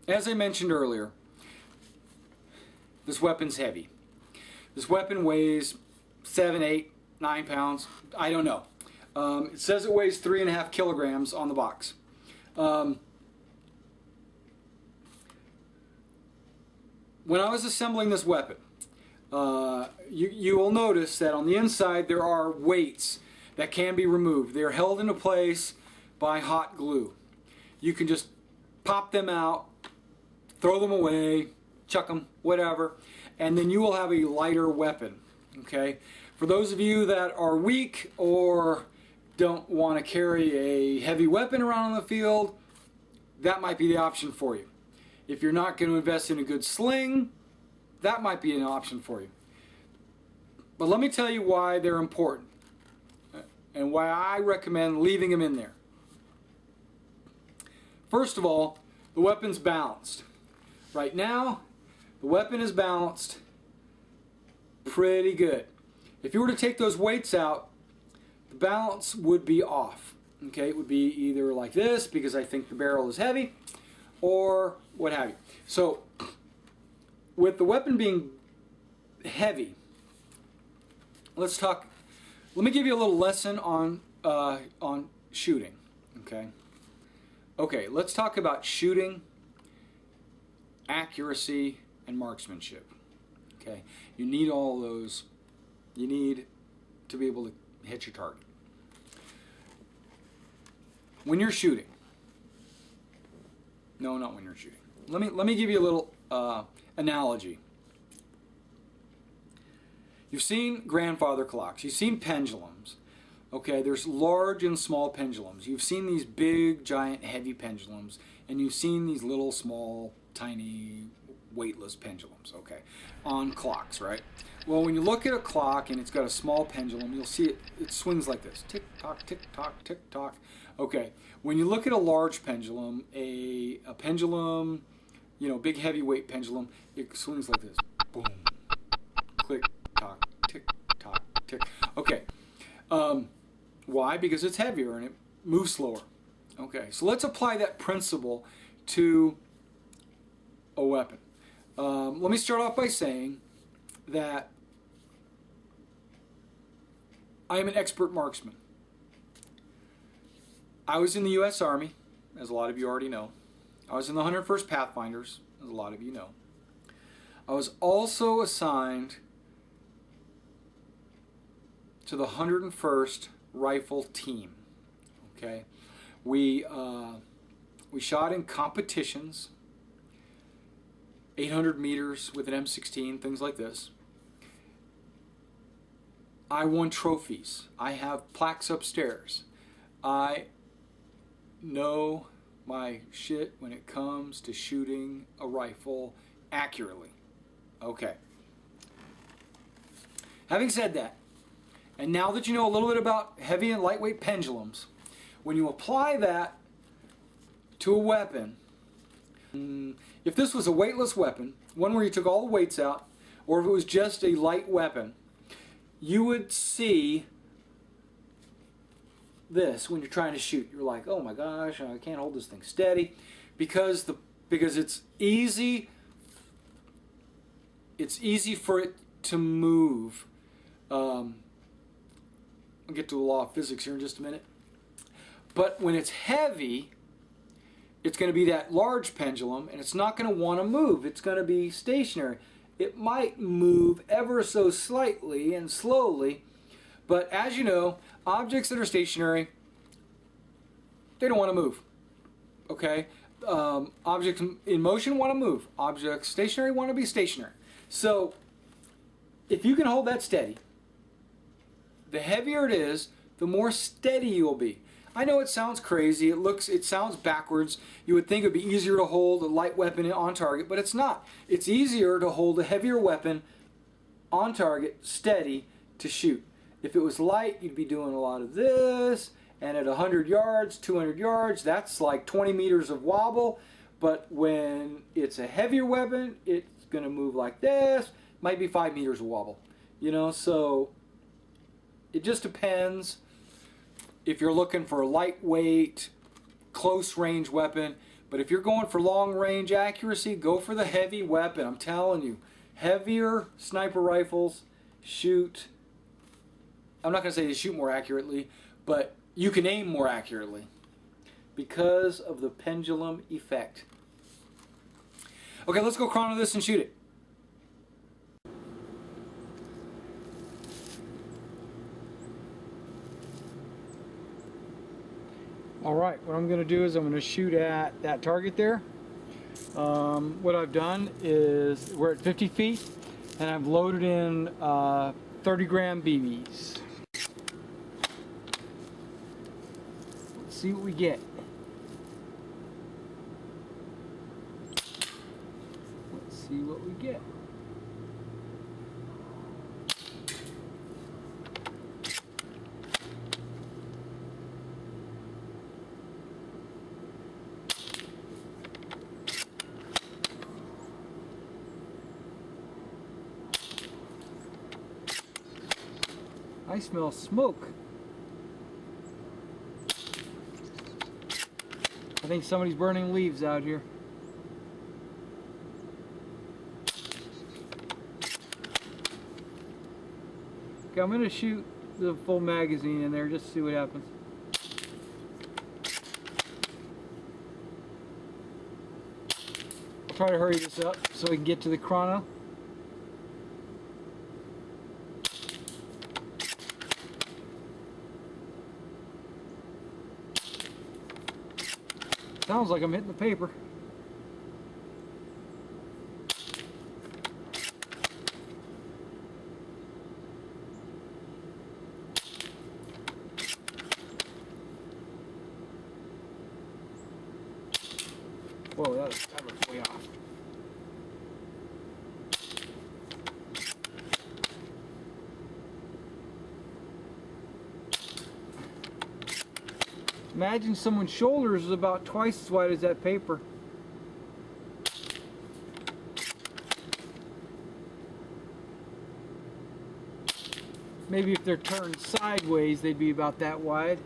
as I mentioned earlier, this weapon's heavy. This weapon weighs 7, 8, 9 pounds. I don't know. It says it weighs 3.5 kilograms on the box. When I was assembling this weapon, you will notice that on the inside there are weights that can be removed. They're held into place by hot glue. You can just pop them out, throw them away, chuck them, whatever, and then you will have a lighter weapon. Okay? For those of you that are weak or don't want to carry a heavy weapon around in the field, that might be the option for you. If you're not going to invest in a good sling, that might be an option for you. But let me tell you why they're important and why I recommend leaving them in there. First of all, the weapon's balanced. Right now, the weapon is balanced pretty good. If you were to take those weights out, the balance would be off. Okay, it would be either like this because I think the barrel is heavy, or what have you. So, with the weapon being heavy, let me give you a little lesson on shooting. Okay, let's talk about shooting, accuracy, and marksmanship. Okay, you need all those. You need to be able to hit your target. When you're shooting, no, not when you're shooting. Let me give you a little analogy. You've seen grandfather clocks. You've seen pendulums. Okay, there's large and small pendulums. You've seen these big, giant, heavy pendulums, and you've seen these little, small, tiny, weightless pendulums. Okay, on clocks, right? Well, when you look at a clock and it's got a small pendulum, you'll see it swings like this. Tick tock, tick tock, tick tock. Okay, when you look at a large pendulum, a pendulum, you know, big heavyweight pendulum, it swings like this. Boom, click, tock, tick, tock, tick. Okay, why? Because it's heavier and it moves slower. Okay, so let's apply that principle to a weapon. Let me start off by saying that I am an expert marksman. I was in the U.S. Army, as a lot of you already know. I was in the 101st Pathfinders, as a lot of you know. I was also assigned to the 101st Rifle Team. Okay, we shot in competitions, 800 meters with an M16, things like this. I won trophies. I have plaques upstairs. I know my shit when it comes to shooting a rifle accurately. Okay. Having said that, and now that you know a little bit about heavy and lightweight pendulums, when you apply that to a weapon, if this was a weightless weapon, one where you took all the weights out, or if it was just a light weapon, you would see this when you're trying to shoot. You're like, oh my gosh, I can't hold this thing steady, because it's easy for it to move. I'll get to the law of physics here in just a minute. But when it's heavy, it's going to be that large pendulum, and it's not going to want to move. It's going to be stationary. It might move ever so slightly and slowly, but as you know, objects that are stationary, they don't want to move. Okay? Objects in motion want to move. Objects stationary want to be stationary. So, if you can hold that steady, the heavier it is, the more steady you'll be. I know it sounds crazy, it sounds backwards. You would think it would be easier to hold a light weapon on target, but it's not. It's easier to hold a heavier weapon on target, steady, to shoot. If it was light, you'd be doing a lot of this, and at 100 yards, 200 yards, that's like 20 meters of wobble. But when it's a heavier weapon, it's going to move like this, might be 5 meters of wobble. You know, so it just depends. If you're looking for a lightweight, close range weapon, But if you're going for long range accuracy, go for the heavy weapon. I'm telling you, heavier sniper rifles shoot, I'm not going to say they shoot more accurately, but you can aim more accurately because of the pendulum effect. Okay, let's go chrono this and shoot it. Alright, what I'm going to do is I'm going to shoot at that target there. What I've done is we're at 50 feet and I've loaded in 30-gram BBs. Let's see what we get. Let's see what we get. I smell smoke. I think somebody's burning leaves out here. Okay, I'm going to shoot the full magazine in there just to see what happens. I'll try to hurry this up so we can get to the chrono. Sounds like I'm hitting the paper. Whoa, that was way off. Imagine someone's shoulders is about twice as wide as that paper. Maybe if they're turned sideways, they'd be about that wide.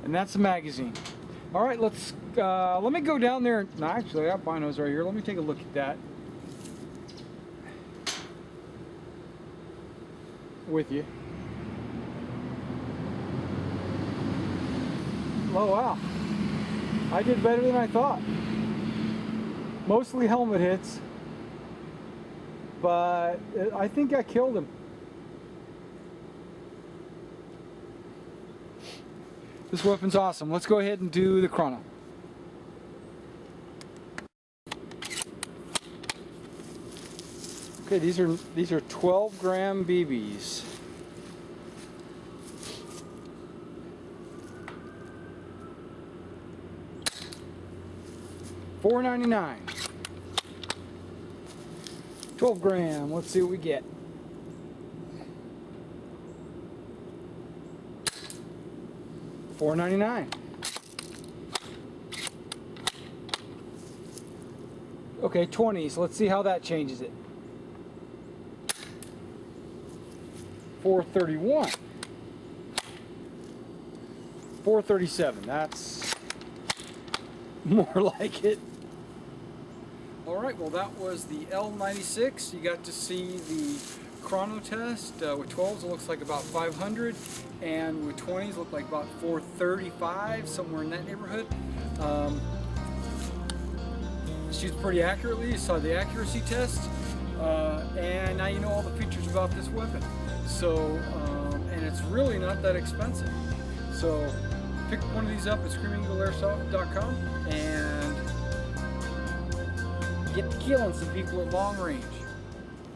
And that's the magazine. All right, let me go down there. No, actually, that bino's right here. Let me take a look at that with you. Oh, wow. I did better than I thought. Mostly helmet hits, but I think I killed him. This weapon's awesome. Let's go ahead and do the chrono. Okay, these are 12-gram BBs. $4.99. 12 gram. Let's see what we get. $4.99. Okay, 20. So let's see how that changes it. $4.31. $4.37. That's more like it. All right. Well, that was the L96. You got to see the chrono test. With 12s, it looks like about 500, and with 20s, it looked like about 435, somewhere in that neighborhood. Shoots pretty accurately. You saw the accuracy test, and now you know all the features about this weapon. So, and it's really not that expensive. So, pick one of these up at screamingeagleairsoft.com and get to killing some people at long range.